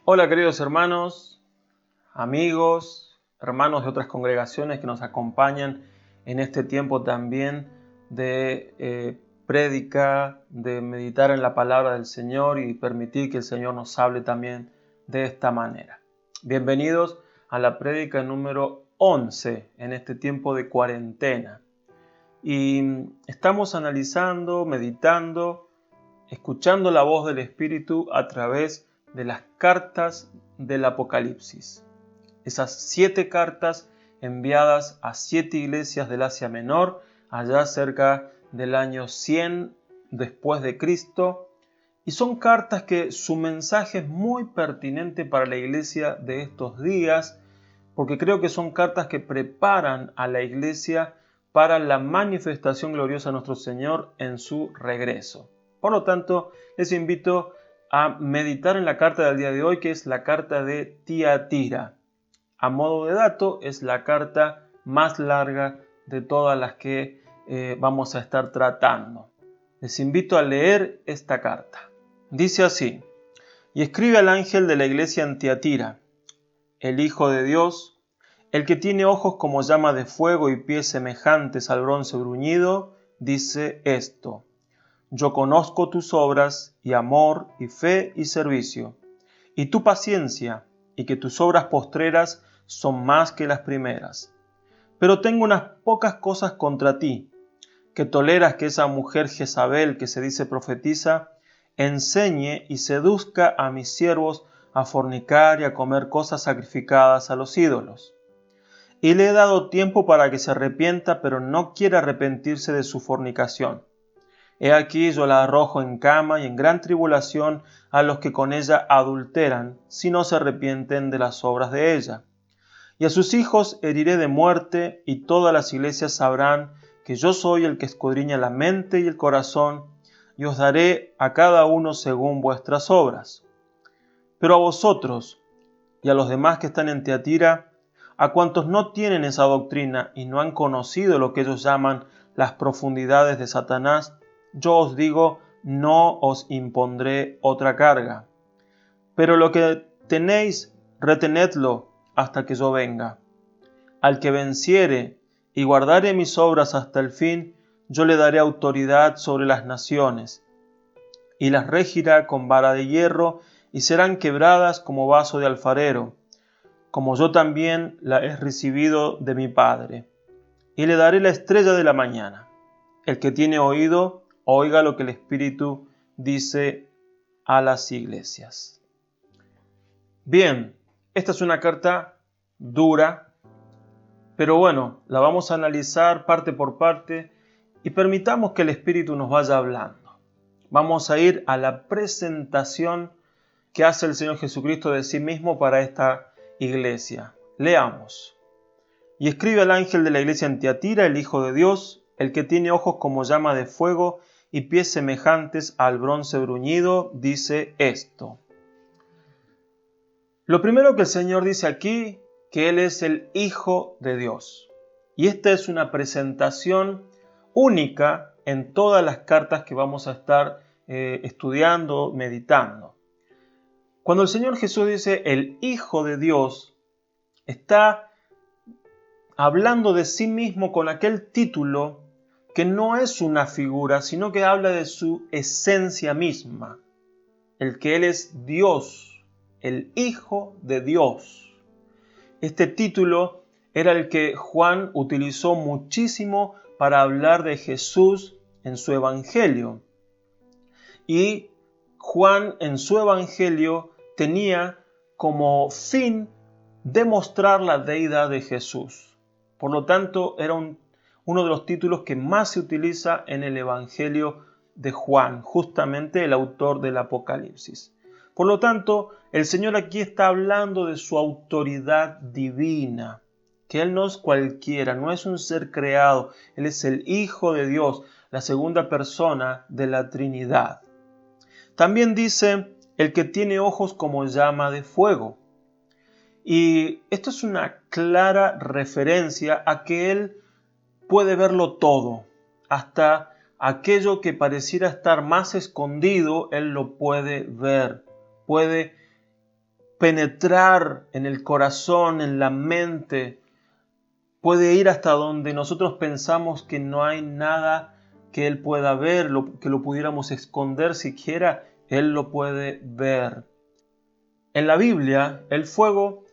Hola queridos hermanos, amigos, hermanos de otras congregaciones que nos acompañan en este tiempo también de prédica, de meditar en la palabra del Señor y permitir que el Señor nos hable también de esta manera. Bienvenidos a la prédica número 11 en este tiempo de cuarentena. Y estamos analizando, meditando, escuchando la voz del Espíritu a través de las cartas del Apocalipsis. Esas 7 cartas enviadas a 7 iglesias del Asia Menor, allá cerca del año 100 después de Cristo. Y son cartas que su mensaje es muy pertinente para la iglesia de estos días, porque creo que son cartas que preparan a la iglesia para la manifestación gloriosa de nuestro Señor en su regreso. Por lo tanto, les invito a meditar en la carta del día de hoy, que es la carta de Tiatira. A modo de dato, es la carta más larga de todas las que vamos a estar tratando. Les invito a leer esta carta. Dice así: y escribe al ángel de la iglesia en Tiatira, el Hijo de Dios, el que tiene ojos como llama de fuego y pies semejantes al bronce bruñido, dice esto: yo conozco tus obras y amor y fe y servicio, y tu paciencia, y que tus obras postreras son más que las primeras. Pero tengo unas pocas cosas contra ti, que toleras que esa mujer Jezabel, que se dice profetiza, enseñe y seduzca a mis siervos a fornicar y a comer cosas sacrificadas a los ídolos. Y le he dado tiempo para que se arrepienta, pero no quiere arrepentirse de su fornicación. He aquí yo la arrojo en cama y en gran tribulación a los que con ella adulteran, si no se arrepienten de las obras de ella. Y a sus hijos heriré de muerte, y todas las iglesias sabrán que yo soy el que escudriña la mente y el corazón, y os daré a cada uno según vuestras obras. Pero a vosotros y a los demás que están en Tiatira, a cuantos no tienen esa doctrina y no han conocido lo que ellos llaman las profundidades de Satanás, yo os digo, no os impondré otra carga. Pero lo que tenéis, retenedlo hasta que yo venga. Al que venciere y guardare mis obras hasta el fin, yo le daré autoridad sobre las naciones, y las regirá con vara de hierro, y serán quebradas como vaso de alfarero, como yo también la he recibido de mi Padre. Y le daré la estrella de la mañana. El que tiene oído, oiga lo que el Espíritu dice a las iglesias. Bien, esta es una carta dura, pero bueno, la vamos a analizar parte por parte y permitamos que el Espíritu nos vaya hablando. Vamos a ir a la presentación que hace el Señor Jesucristo de sí mismo para esta iglesia. Leamos. Y escribe al ángel de la iglesia en Tiatira, el Hijo de Dios, el que tiene ojos como llama de fuego y pies semejantes al bronce bruñido, dice esto. Lo primero que el Señor dice aquí, que Él es el Hijo de Dios. Y esta es una presentación única en todas las cartas que vamos a estar estudiando, meditando. Cuando el Señor Jesús dice el Hijo de Dios, está hablando de sí mismo con aquel título que no es una figura, sino que habla de su esencia misma, el que Él es Dios, el Hijo de Dios. Este título era el que Juan utilizó muchísimo para hablar de Jesús en su Evangelio. Y Juan en su Evangelio tenía como fin demostrar la deidad de Jesús. Por lo tanto, era uno de los títulos que más se utiliza en el Evangelio de Juan, justamente el autor del Apocalipsis. Por lo tanto, el Señor aquí está hablando de su autoridad divina, que Él no es cualquiera, no es un ser creado, Él es el Hijo de Dios, la segunda persona de la Trinidad. También dice, el que tiene ojos como llama de fuego. Y esto es una clara referencia a que Él puede verlo todo, hasta aquello que pareciera estar más escondido, Él lo puede ver, puede penetrar en el corazón, en la mente, puede ir hasta donde nosotros pensamos que no hay nada que Él pueda ver, que lo pudiéramos esconder siquiera, Él lo puede ver. En la Biblia, el fuego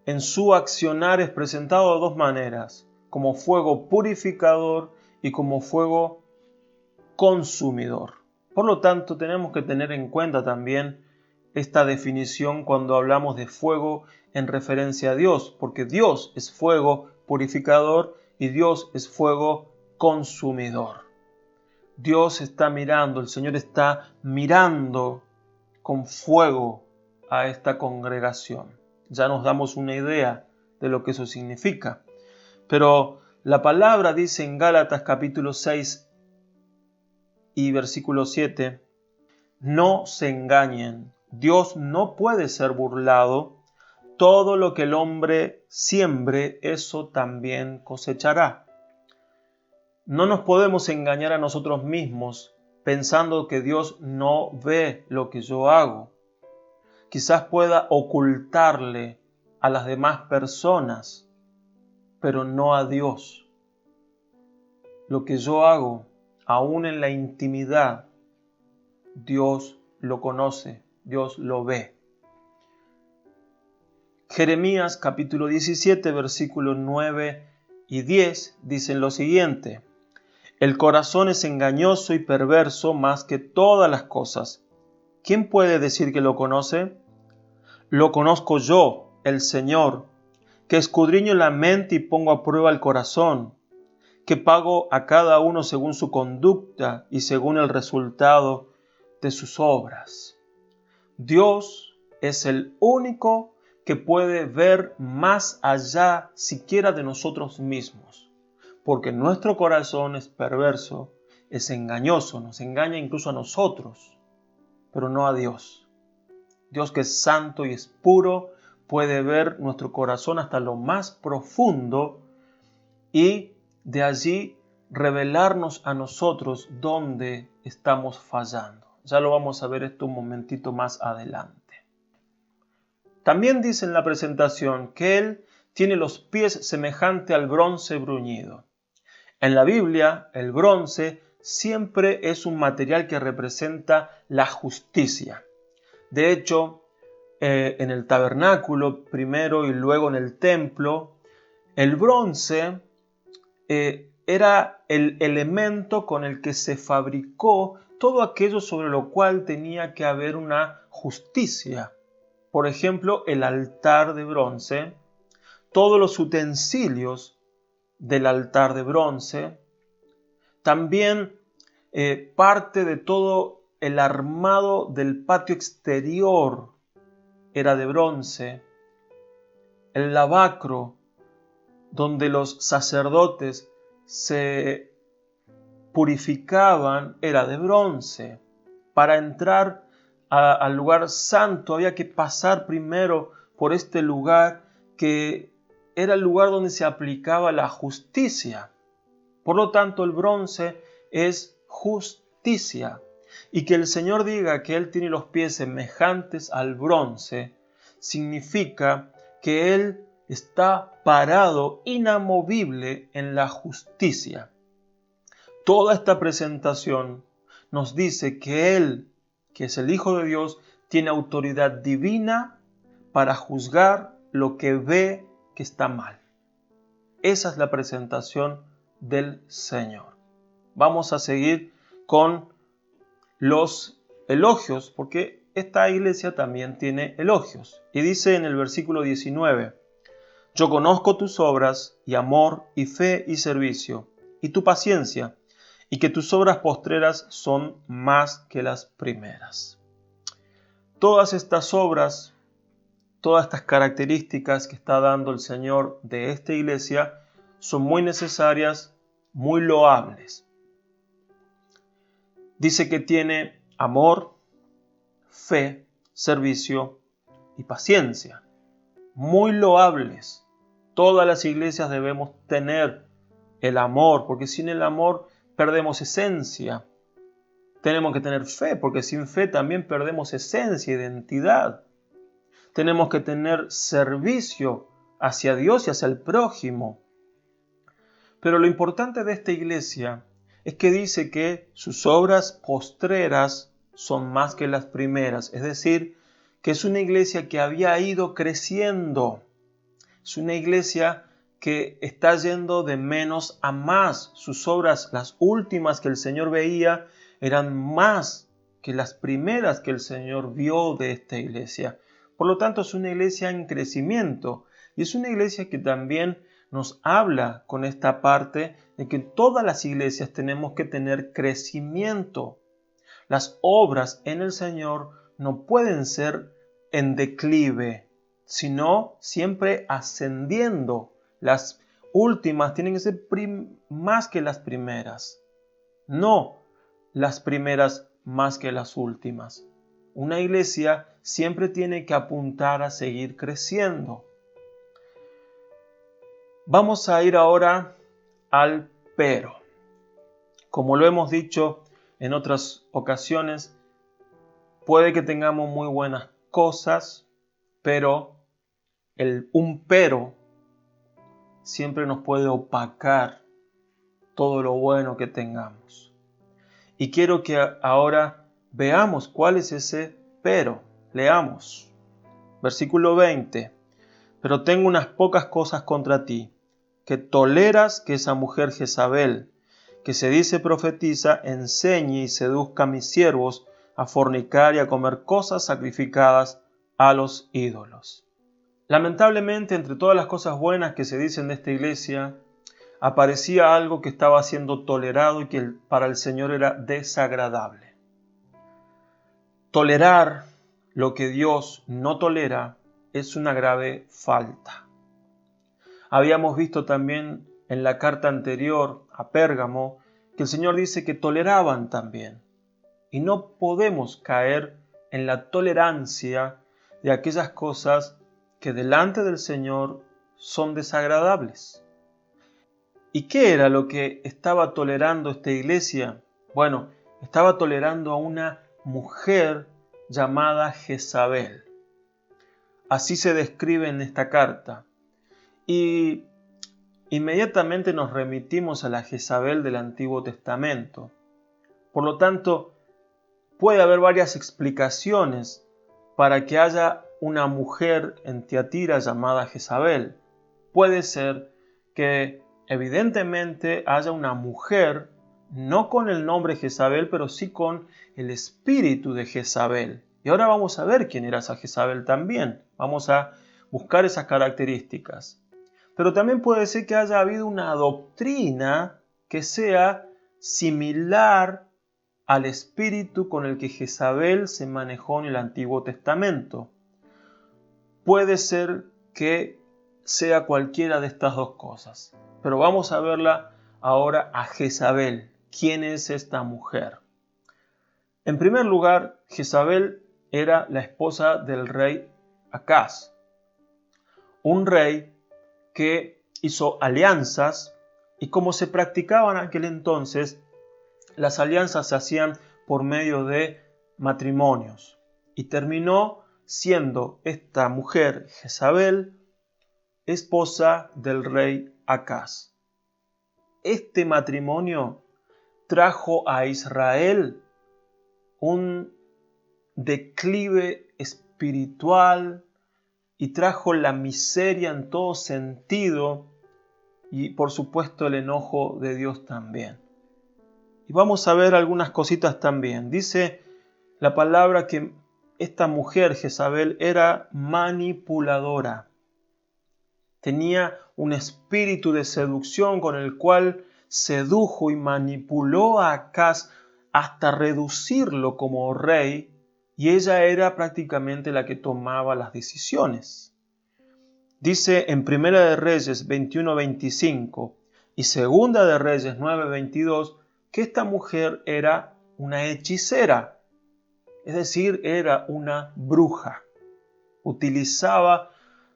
en su accionar es presentado de dos maneras, como fuego purificador y como fuego consumidor. Por lo tanto, tenemos que tener en cuenta también esta definición cuando hablamos de fuego en referencia a Dios, porque Dios es fuego purificador y Dios es fuego consumidor. Dios está mirando, el Señor está mirando con fuego a esta congregación. Ya nos damos una idea de lo que eso significa. Pero la palabra dice en Gálatas capítulo 6 y versículo 7, no se engañen, Dios no puede ser burlado, todo lo que el hombre siembre, eso también cosechará. No nos podemos engañar a nosotros mismos pensando que Dios no ve lo que yo hago. Quizás pueda ocultarle a las demás personas, pero no a Dios. Lo que yo hago, aún en la intimidad, Dios lo conoce, Dios lo ve. Jeremías capítulo 17, versículos 9 y 10 dicen lo siguiente: el corazón es engañoso y perverso más que todas las cosas. ¿Quién puede decir que lo conoce? Lo conozco yo, el Señor, que escudriño la mente y pongo a prueba el corazón, que pago a cada uno según su conducta y según el resultado de sus obras. Dios es el único que puede ver más allá siquiera de nosotros mismos, porque nuestro corazón es perverso, es engañoso, nos engaña incluso a nosotros, pero no a Dios. Dios, que es santo y es puro, puede ver nuestro corazón hasta lo más profundo y de allí revelarnos a nosotros dónde estamos fallando. Ya lo vamos a ver esto un momentito más adelante. También dice en la presentación que Él tiene los pies semejante al bronce bruñido. En la Biblia, el bronce siempre es un material que representa la justicia. De hecho, en el tabernáculo primero y luego en el templo, el bronce era el elemento con el que se fabricó todo aquello sobre lo cual tenía que haber una justicia. Por ejemplo, el altar de bronce, todos los utensilios del altar de bronce, también parte de todo el armado del patio exterior era de bronce, el lavacro donde los sacerdotes se purificaban era de bronce. Para entrar al lugar santo había que pasar primero por este lugar que era el lugar donde se aplicaba la justicia. Por lo tanto, el bronce es justicia. Y que el Señor diga que Él tiene los pies semejantes al bronce, significa que Él está parado, inamovible en la justicia. Toda esta presentación nos dice que Él, que es el Hijo de Dios, tiene autoridad divina para juzgar lo que ve que está mal. Esa es la presentación del Señor. Vamos a seguir con los elogios, porque esta iglesia también tiene elogios. Y dice en el versículo 19, yo conozco tus obras y amor y fe y servicio y tu paciencia, y que tus obras postreras son más que las primeras. Todas estas obras, todas estas características que está dando el Señor de esta iglesia son muy necesarias, muy loables. Dice que tiene amor, fe, servicio y paciencia. Muy loables. Todas las iglesias debemos tener el amor, porque sin el amor perdemos esencia. Tenemos que tener fe, porque sin fe también perdemos esencia, identidad. tenemos que tener servicio hacia Dios y hacia el prójimo. Pero lo importante de esta iglesia es que dice que sus obras postreras son más que las primeras, es decir, que es una iglesia que había ido creciendo, es una iglesia que está yendo de menos a más. Sus obras, las últimas que el Señor veía, eran más que las primeras que el Señor vio de esta iglesia. Por lo tanto, es una iglesia en crecimiento y es una iglesia que también nos habla con esta parte de que todas las iglesias tenemos que tener crecimiento. Las obras en el Señor no pueden ser en declive, sino siempre ascendiendo. Las últimas tienen que ser más que las primeras, no las primeras más que las últimas. Una iglesia siempre tiene que apuntar a seguir creciendo. Vamos a ir ahora al pero. Como lo hemos dicho en otras ocasiones, puede que tengamos muy buenas cosas, pero un pero siempre nos puede opacar todo lo bueno que tengamos. Y quiero que ahora veamos cuál es ese pero. Leamos. Versículo 20. Pero tengo unas pocas cosas contra ti, que toleras que esa mujer Jezabel, que se dice profetiza, enseñe y seduzca a mis siervos a fornicar y a comer cosas sacrificadas a los ídolos. Lamentablemente, entre todas las cosas buenas que se dicen de esta iglesia, aparecía algo que estaba siendo tolerado y que para el Señor era desagradable. Tolerar lo que Dios no tolera es una grave falta. Habíamos visto también en la carta anterior a Pérgamo que el Señor dice que toleraban también. Y no podemos caer en la tolerancia de aquellas cosas que delante del Señor son desagradables. ¿Y qué era lo que estaba tolerando esta iglesia? Bueno, estaba tolerando a una mujer llamada Jezabel. Así se describe en esta carta. Y inmediatamente nos remitimos a la Jezabel del Antiguo Testamento. Por lo tanto, puede haber varias explicaciones para que haya una mujer en Tiatira llamada Jezabel. Puede ser que evidentemente haya una mujer, no con el nombre Jezabel, pero sí con el espíritu de Jezabel. Y ahora vamos a ver quién era esa Jezabel también. Vamos a buscar esas características. Pero también puede ser que haya habido una doctrina que sea similar al espíritu con el que Jezabel se manejó en el Antiguo Testamento. Puede ser que sea cualquiera de estas dos cosas. Pero vamos a verla ahora a Jezabel. ¿Quién es esta mujer? En primer lugar, Jezabel era la esposa del rey Acaz. Un rey que hizo alianzas y como se practicaba en aquel entonces, las alianzas se hacían por medio de matrimonios. Y terminó siendo esta mujer, Jezabel, esposa del rey Acaz. Este matrimonio trajo a Israel un declive espiritual y trajo la miseria en todo sentido y por supuesto el enojo de Dios también. Y vamos a ver algunas cositas también. Dice la palabra que esta mujer, Jezabel, era manipuladora. Tenía un espíritu de seducción con el cual sedujo y manipuló a Acaz hasta reducirlo como rey, y ella era prácticamente la que tomaba las decisiones. Dice en Primera de Reyes 21:25 y Segunda de Reyes 9:22 que esta mujer era una hechicera, es decir, era una bruja. Utilizaba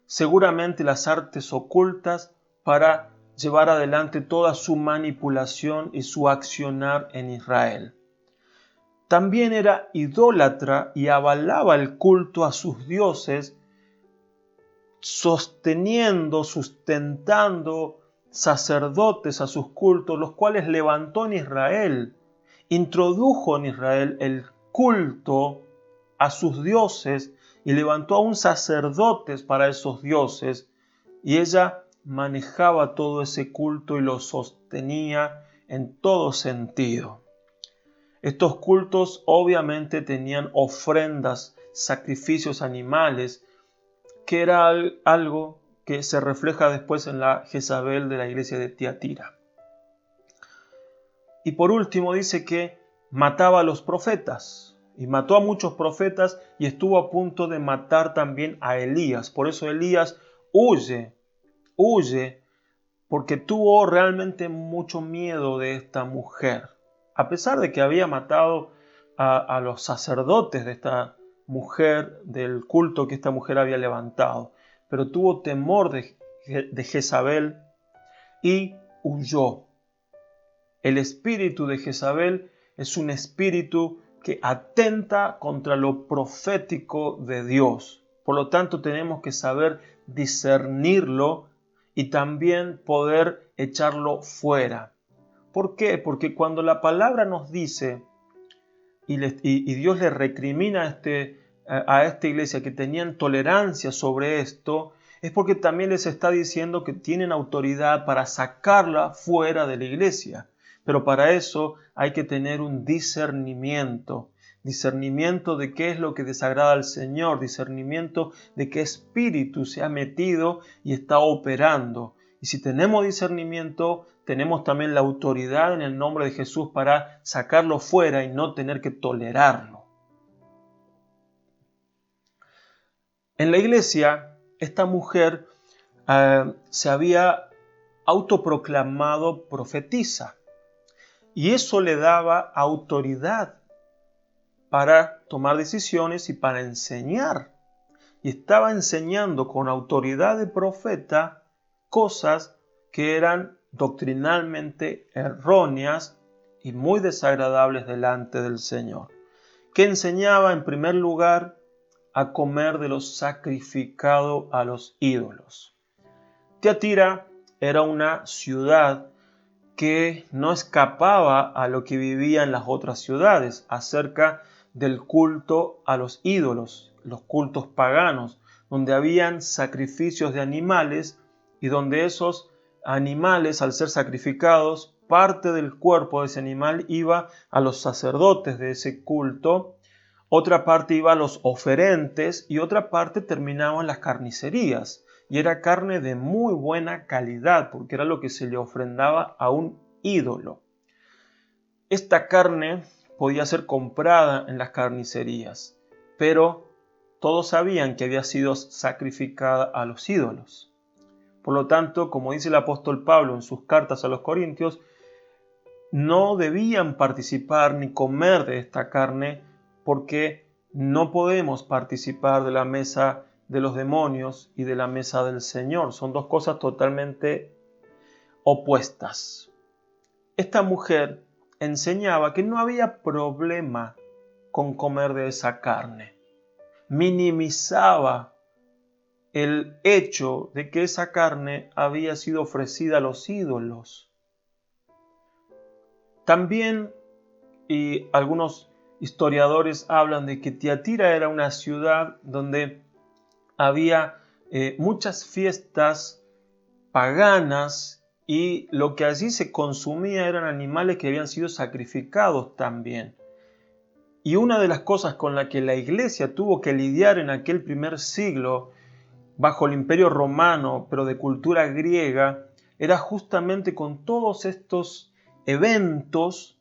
seguramente las artes ocultas para llevar adelante toda su manipulación y su accionar en Israel. También era idólatra y avalaba el culto a sus dioses sustentando sacerdotes a sus cultos, los cuales levantó en Israel, introdujo en Israel el culto a sus dioses y levantó aún sacerdotes para esos dioses, y ella manejaba todo ese culto y lo sostenía en todo sentido. Estos cultos obviamente tenían ofrendas, sacrificios animales, que era algo que se refleja después en la Jezabel de la iglesia de Tiatira. Y por último dice que mataba a los profetas, y mató a muchos profetas y estuvo a punto de matar también a Elías. Por eso Elías huye, porque tuvo realmente mucho miedo de esta mujer. A pesar de que había matado a los sacerdotes de esta mujer, del culto que esta mujer había levantado, pero tuvo temor de Jezabel y huyó. El espíritu de Jezabel es un espíritu que atenta contra lo profético de Dios. Por lo tanto, tenemos que saber discernirlo y también poder echarlo fuera. ¿Por qué? Porque cuando la palabra nos dice y Dios le recrimina a esta iglesia que tenían tolerancia sobre esto, es porque también les está diciendo que tienen autoridad para sacarla fuera de la iglesia. Pero para eso hay que tener un discernimiento de qué es lo que desagrada al Señor, discernimiento de qué espíritu se ha metido y está operando. Y si tenemos discernimiento, tenemos también la autoridad en el nombre de Jesús para sacarlo fuera y no tener que tolerarlo. En la iglesia, esta mujer se había autoproclamado profetisa y eso le daba autoridad para tomar decisiones y para enseñar. Y estaba enseñando con autoridad de profeta cosas que eran doctrinalmente erróneas y muy desagradables delante del Señor. Que enseñaba en primer lugar a comer de lo sacrificado a los ídolos. Tiatira era una ciudad que no escapaba a lo que vivía en las otras ciudades acerca del culto a los ídolos, los cultos paganos, donde habían sacrificios de animales y donde esos animales, al ser sacrificados, parte del cuerpo de ese animal iba a los sacerdotes de ese culto, otra parte iba a los oferentes y otra parte terminaba en las carnicerías. Y era carne de muy buena calidad porque era lo que se le ofrendaba a un ídolo. Esta carne podía ser comprada en las carnicerías, pero todos sabían que había sido sacrificada a los ídolos. Por lo tanto, como dice el apóstol Pablo en sus cartas a los Corintios, no debían participar ni comer de esta carne porque no podemos participar de la mesa de los demonios y de la mesa del Señor. Son dos cosas totalmente opuestas. Esta mujer enseñaba que no había problema con comer de esa carne. Minimizaba el hecho de que esa carne había sido ofrecida a los ídolos. También, y algunos historiadores hablan de que Tiatira era una ciudad donde había muchas fiestas paganas y lo que allí se consumía eran animales que habían sido sacrificados también. Y una de las cosas con la que la iglesia tuvo que lidiar en aquel primer siglo, bajo el Imperio Romano, pero de cultura griega, era justamente con todos estos eventos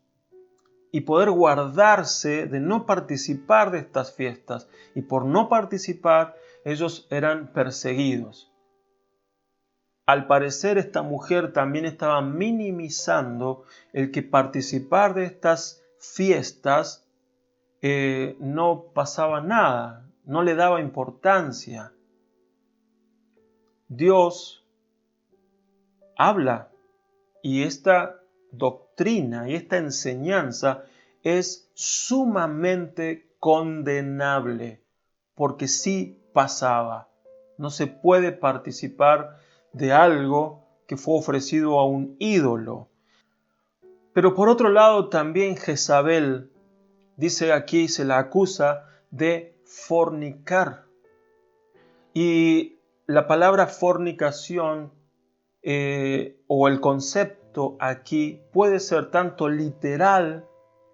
y poder guardarse de no participar de estas fiestas. Y por no participar, ellos eran perseguidos. Al parecer, esta mujer también estaba minimizando el que participar de estas fiestas no pasaba nada, no le daba importancia. Dios habla y esta doctrina y esta enseñanza es sumamente condenable porque sí pasaba. No se puede participar de algo que fue ofrecido a un ídolo. Pero por otro lado también Jezabel, dice aquí, se la acusa de fornicar. Y la palabra fornicación o el concepto aquí puede ser tanto literal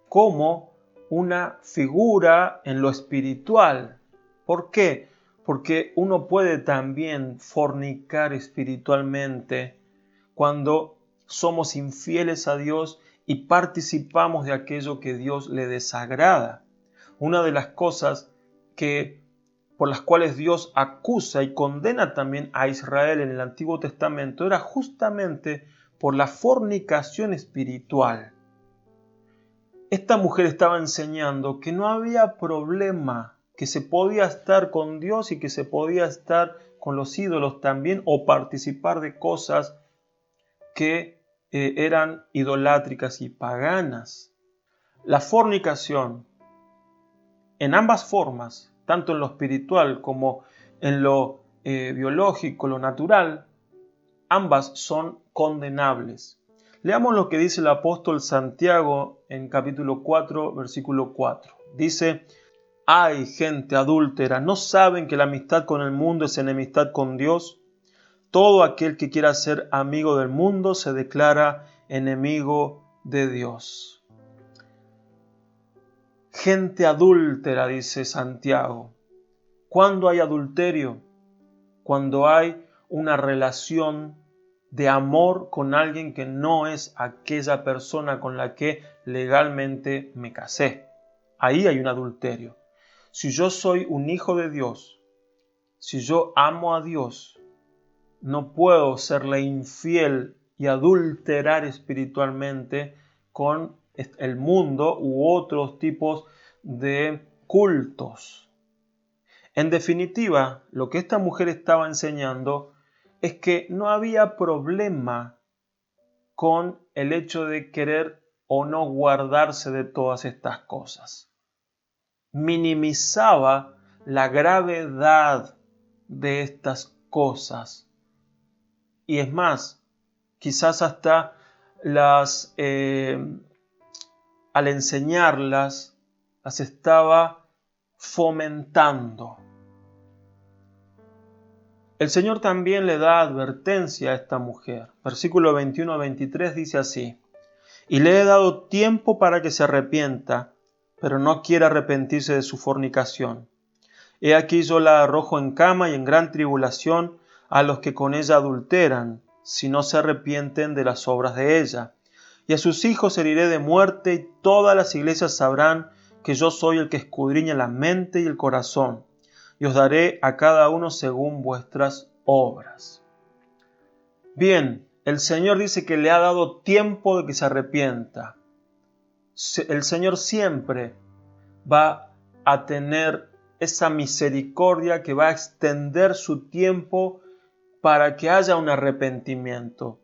como una figura en lo espiritual. ¿Por qué? Porque uno puede también fornicar espiritualmente cuando somos infieles a Dios y participamos de aquello que Dios le desagrada. Una de las cosas por las cuales Dios acusa y condena también a Israel en el Antiguo Testamento era justamente por la fornicación espiritual. Esta mujer estaba enseñando que no había problema, que se podía estar con Dios y que se podía estar con los ídolos también o participar de cosas que eran idolátricas y paganas. La fornicación, en ambas formas, tanto en lo espiritual como en lo biológico, lo natural, ambas son condenables. Leamos lo que dice el apóstol Santiago en capítulo 4, versículo 4. Dice: ¡ay, gente adúltera! ¿No saben que la amistad con el mundo es enemistad con Dios? Todo aquel que quiera ser amigo del mundo se declara enemigo de Dios. Gente adúltera, dice Santiago. ¿Cuándo hay adulterio? Cuando hay una relación de amor con alguien que no es aquella persona con la que legalmente me casé. Ahí hay un adulterio. Si yo soy un hijo de Dios, si yo amo a Dios, no puedo serle infiel y adulterar espiritualmente con el mundo u otros tipos de cultos. En definitiva, lo que esta mujer estaba enseñando es que no había problema con el hecho de querer o no guardarse de todas estas cosas. Minimizaba la gravedad de estas cosas. Y es más, quizás hasta al enseñarlas, las estaba fomentando. El Señor también le da advertencia a esta mujer. Versículo 21-23 dice así: y le he dado tiempo para que se arrepienta, pero no quiere arrepentirse de su fornicación. He aquí yo la arrojo en cama y en gran tribulación a los que con ella adulteran, si no se arrepienten de las obras de ella. Y a sus hijos heriré de muerte, y todas las iglesias sabrán que yo soy el que escudriña la mente y el corazón, y os daré a cada uno según vuestras obras. Bien, el Señor dice que le ha dado tiempo de que se arrepienta. El Señor siempre va a tener esa misericordia que va a extender su tiempo para que haya un arrepentimiento.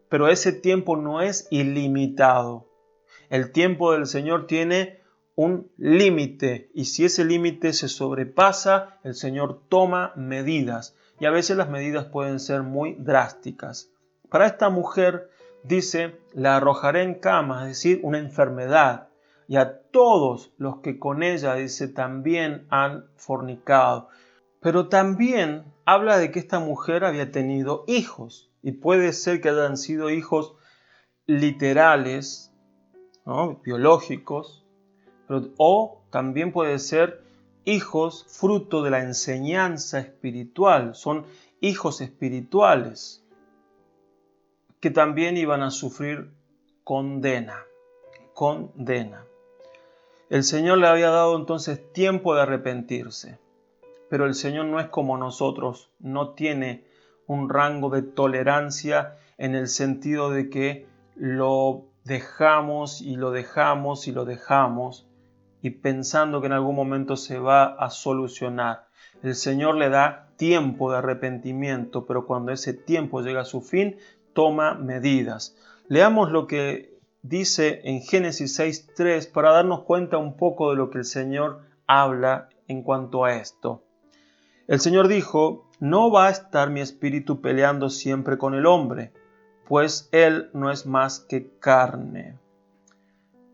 Pero ese tiempo no es ilimitado. El tiempo del Señor tiene un límite, y si ese límite se sobrepasa, el Señor toma medidas, y a veces las medidas pueden ser muy drásticas. Para esta mujer dice: la arrojaré en cama, es decir, una enfermedad, y a todos los que con ella, dice, también han fornicado. Pero también habla de que esta mujer había tenido hijos, y puede ser que hayan sido hijos literales, ¿no?, biológicos, o también puede ser hijos fruto de la enseñanza espiritual. Son hijos espirituales que también iban a sufrir condena. El Señor le había dado entonces tiempo de arrepentirse, pero el Señor no es como nosotros, no tiene un rango de tolerancia en el sentido de que lo dejamos y lo dejamos y lo dejamos, y pensando que en algún momento se va a solucionar. El Señor le da tiempo de arrepentimiento, pero cuando ese tiempo llega a su fin, toma medidas. Leamos lo que dice en Génesis 6:3 para darnos cuenta un poco de lo que el Señor habla en cuanto a esto. El Señor dijo: no va a estar mi espíritu peleando siempre con el hombre, pues él no es más que carne.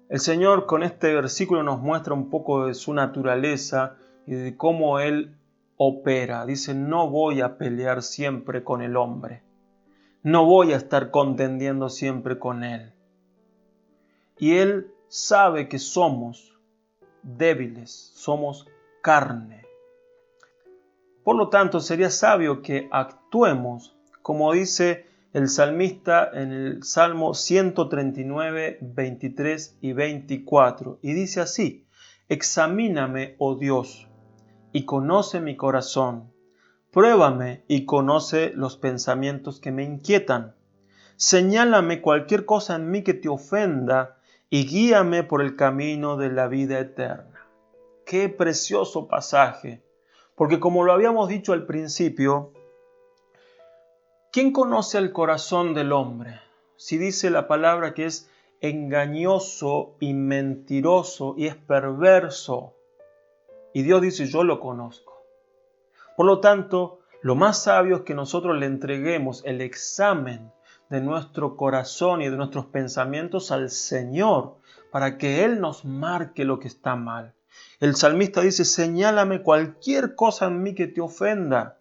El Señor con este versículo nos muestra un poco de su naturaleza y de cómo Él opera. Dice, no voy a pelear siempre con el hombre. No voy a estar contendiendo siempre con Él. Y Él sabe que somos débiles, somos carne. Por lo tanto, sería sabio que actuemos, como dice el salmista en el Salmo 139, 23 y 24. Y dice así, examíname, oh Dios, y conoce mi corazón. Pruébame y conoce los pensamientos que me inquietan. Señálame cualquier cosa en mí que te ofenda y guíame por el camino de la vida eterna. Qué precioso pasaje. Porque como lo habíamos dicho al principio, ¿quién conoce el corazón del hombre? Si dice la palabra que es engañoso y mentiroso y es perverso. Y Dios dice, yo lo conozco. Por lo tanto, lo más sabio es que nosotros le entreguemos el examen de nuestro corazón y de nuestros pensamientos al Señor para que Él nos marque lo que está mal. El salmista dice, señálame cualquier cosa en mí que te ofenda.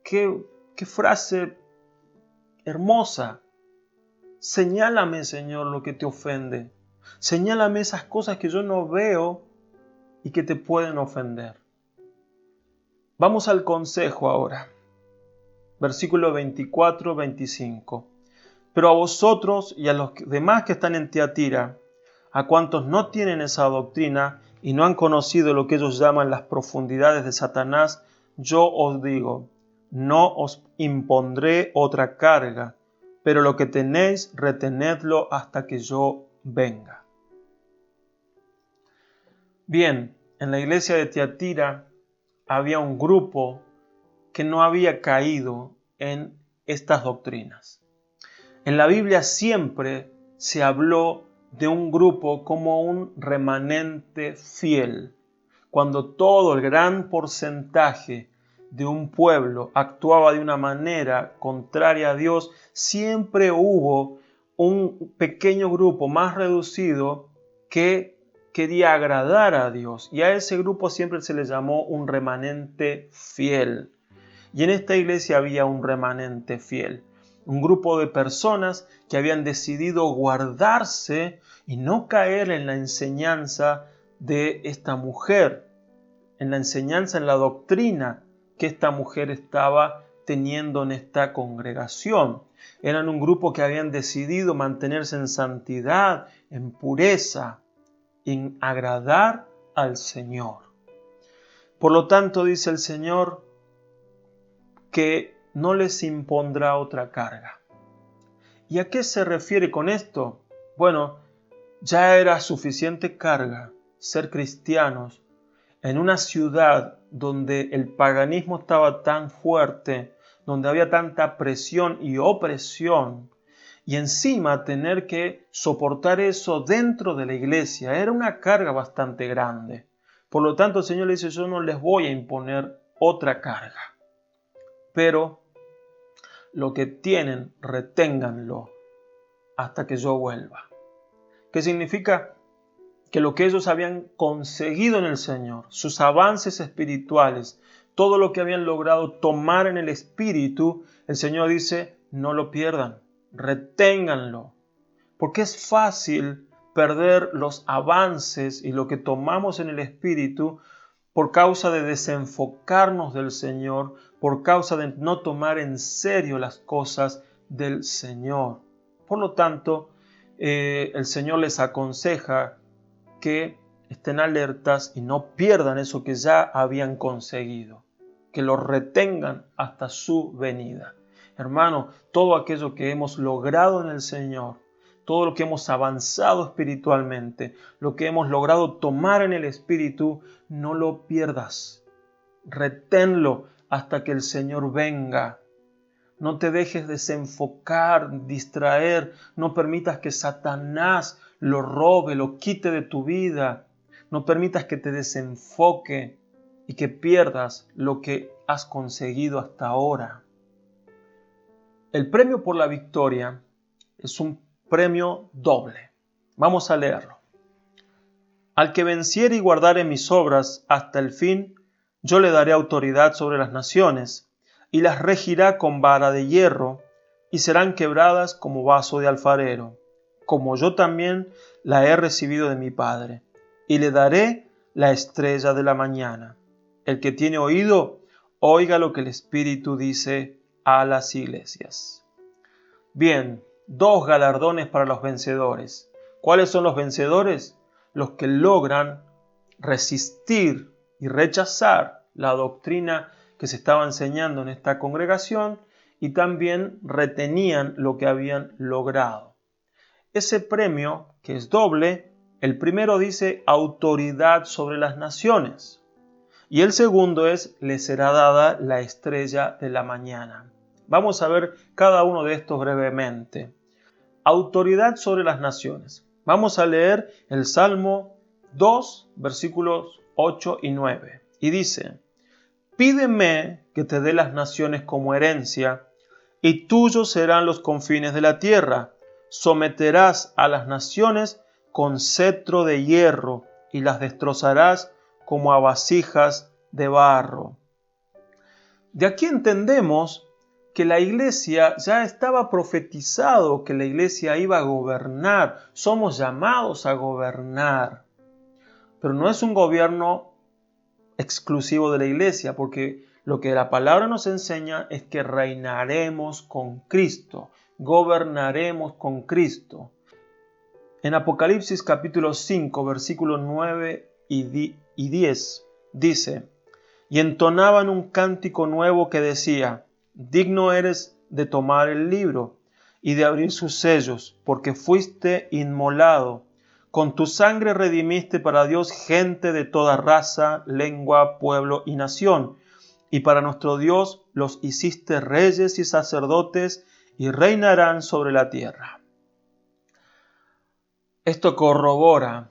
Qué frase hermosa. Señálame, Señor, lo que te ofende. Señálame esas cosas que yo no veo y que te pueden ofender. Vamos al consejo ahora. Versículo 24-25. Pero a vosotros y a los demás que están en Tiatira, a cuantos no tienen esa doctrina y no han conocido lo que ellos llaman las profundidades de Satanás, yo os digo, no os impondré otra carga, pero lo que tenéis, retenedlo hasta que yo venga. Bien, en la iglesia de Tiatira había un grupo que no había caído en estas doctrinas. En la Biblia siempre se habló de un grupo como un remanente fiel. Cuando todo el gran porcentaje de un pueblo actuaba de una manera contraria a Dios, siempre hubo un pequeño grupo más reducido que quería agradar a Dios. Y a ese grupo siempre se le llamó un remanente fiel. Y en esta iglesia había un remanente fiel. Un grupo de personas que habían decidido guardarse y no caer en la enseñanza de esta mujer, en la enseñanza, en la doctrina que esta mujer estaba teniendo en esta congregación. Eran un grupo que habían decidido mantenerse en santidad, en pureza, en agradar al Señor. Por lo tanto, dice el Señor, que no les impondrá otra carga. ¿Y a qué se refiere con esto? Bueno, ya era suficiente carga ser cristianos en una ciudad donde el paganismo estaba tan fuerte, donde había tanta presión y opresión, y encima tener que soportar eso dentro de la iglesia. Era una carga bastante grande. Por lo tanto, el Señor le dice, yo no les voy a imponer otra carga. Pero lo que tienen, reténganlo hasta que yo vuelva. ¿Qué significa? Que lo que ellos habían conseguido en el Señor, sus avances espirituales, todo lo que habían logrado tomar en el Espíritu, el Señor dice, no lo pierdan, reténganlo. Porque es fácil perder los avances y lo que tomamos en el Espíritu por causa de desenfocarnos del Señor, por causa de no tomar en serio las cosas del Señor. Por lo tanto, el Señor les aconseja que estén alertas y no pierdan eso que ya habían conseguido, que lo retengan hasta su venida. Hermano, todo aquello que hemos logrado en el Señor, todo lo que hemos avanzado espiritualmente, lo que hemos logrado tomar en el Espíritu, no lo pierdas. Reténlo hasta que el Señor venga. No te dejes desenfocar, distraer. No permitas que Satanás lo robe, lo quite de tu vida. No permitas que te desenfoque. y que pierdas lo que has conseguido hasta ahora. El premio por la victoria es un premio doble. Vamos a leerlo. Al que venciere y guardare mis obras hasta el fin, yo le daré autoridad sobre las naciones, y las regirá con vara de hierro, y serán quebradas como vaso de alfarero, como yo también la he recibido de mi Padre, y le daré la estrella de la mañana. El que tiene oído, oiga lo que el Espíritu dice a las iglesias. Bien, 2 galardones para los vencedores. ¿Cuáles son los vencedores? Los que logran resistir y rechazar la doctrina que se estaba enseñando en esta congregación y también retenían lo que habían logrado. Ese premio, que es doble, el primero dice autoridad sobre las naciones y el segundo es le será dada la estrella de la mañana. Vamos a ver cada uno de estos brevemente. Autoridad sobre las naciones. Vamos a leer el Salmo 2, versículos 8 y 9. Y dice: Pídeme que te dé las naciones como herencia, y tuyos serán los confines de la tierra. Someterás a las naciones con cetro de hierro, y las destrozarás como a vasijas de barro. De aquí entendemos que la iglesia ya estaba profetizado, que la iglesia iba a gobernar. Somos llamados a gobernar. Pero no es un gobierno exclusivo de la iglesia, porque lo que la palabra nos enseña es que reinaremos con Cristo, gobernaremos con Cristo. En Apocalipsis capítulo 5, versículos 9 y 10, dice: Y entonaban un cántico nuevo que decía: Digno eres de tomar el libro y de abrir sus sellos, porque fuiste inmolado. Con tu sangre redimiste para Dios gente de toda raza, lengua, pueblo y nación. Y para nuestro Dios los hiciste reyes y sacerdotes y reinarán sobre la tierra. Esto corrobora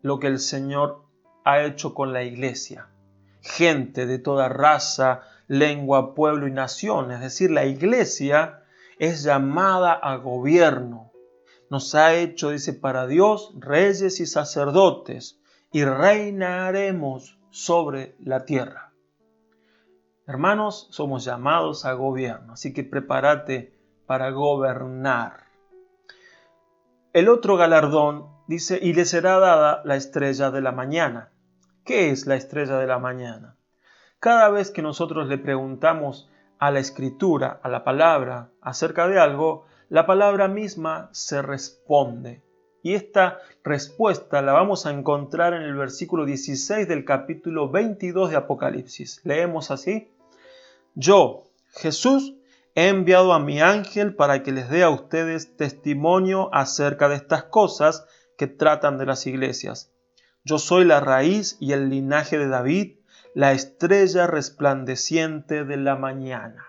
lo que el Señor ha hecho con la iglesia. Gente de toda raza, lengua, pueblo y nación. Es decir, la iglesia es llamada a gobierno. Nos ha hecho, dice, para Dios reyes y sacerdotes, y reinaremos sobre la tierra. Hermanos, somos llamados a gobierno, así que prepárate para gobernar. El otro galardón dice: y le será dada la estrella de la mañana. ¿Qué es la estrella de la mañana? Cada vez que nosotros le preguntamos a la Escritura, a la palabra, acerca de algo, la palabra misma se responde. Y esta respuesta la vamos a encontrar en el versículo 16 del capítulo 22 de Apocalipsis. Leemos así: Yo, Jesús, he enviado a mi ángel para que les dé a ustedes testimonio acerca de estas cosas que tratan de las iglesias. Yo soy la raíz y el linaje de David, la estrella resplandeciente de la mañana.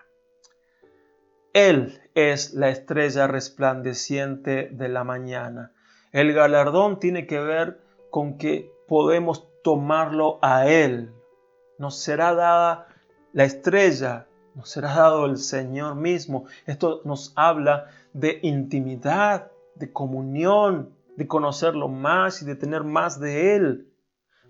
Él es la estrella resplandeciente de la mañana. El galardón tiene que ver con que podemos tomarlo a Él. Nos será dada la estrella, nos será dado el Señor mismo. Esto nos habla de intimidad, de comunión, de conocerlo más y de tener más de Él.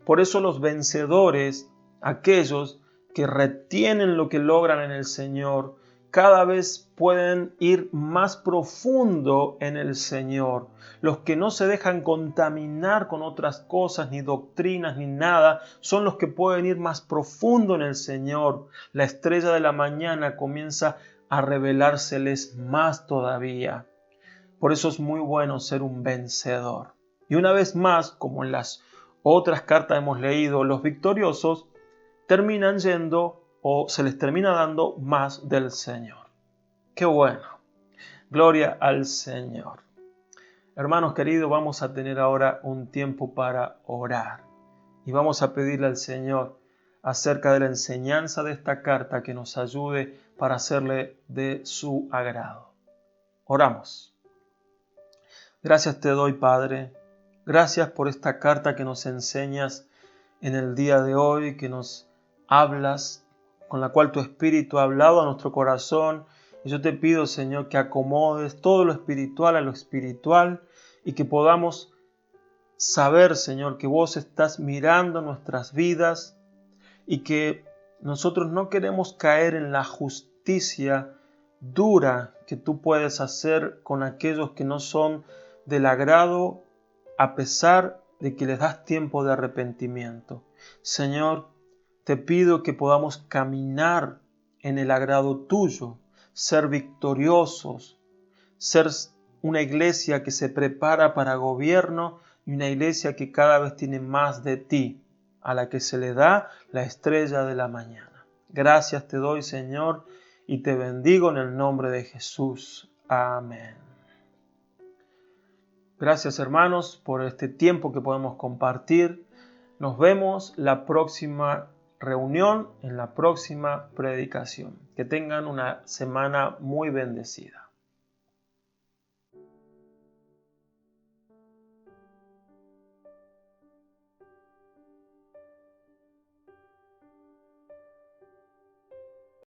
Por eso los vencedores, aquellos que retienen lo que logran en el Señor, cada vez pueden ir más profundo en el Señor. Los que no se dejan contaminar con otras cosas, ni doctrinas, ni nada, son los que pueden ir más profundo en el Señor. La estrella de la mañana comienza a revelárseles más todavía. Por eso es muy bueno ser un vencedor. Y una vez más, como en las otras cartas hemos leído, los victoriosos terminan yendo o se les termina dando más del Señor. ¡Qué bueno! Gloria al Señor. Hermanos queridos, vamos a tener ahora un tiempo para orar y vamos a pedirle al Señor acerca de la enseñanza de esta carta que nos ayude para hacerle de su agrado. Oramos. Gracias te doy, Padre. Gracias por esta carta que nos enseñas en el día de hoy, que nos hablas, con la cual tu Espíritu ha hablado a nuestro corazón. Y yo te pido, Señor, que acomodes todo lo espiritual a lo espiritual y que podamos saber, Señor, que vos estás mirando nuestras vidas y que nosotros no queremos caer en la justicia dura que tú puedes hacer con aquellos que no son del agrado, a pesar de que les das tiempo de arrepentimiento. Señor, te pido que podamos caminar en el agrado tuyo, ser victoriosos, ser una iglesia que se prepara para gobierno y una iglesia que cada vez tiene más de ti, a la que se le da la estrella de la mañana. Gracias te doy, Señor, y te bendigo en el nombre de Jesús. Amén. Gracias, hermanos, por este tiempo que podemos compartir. Nos vemos la próxima reunión, en la próxima predicación. Que tengan una semana muy bendecida.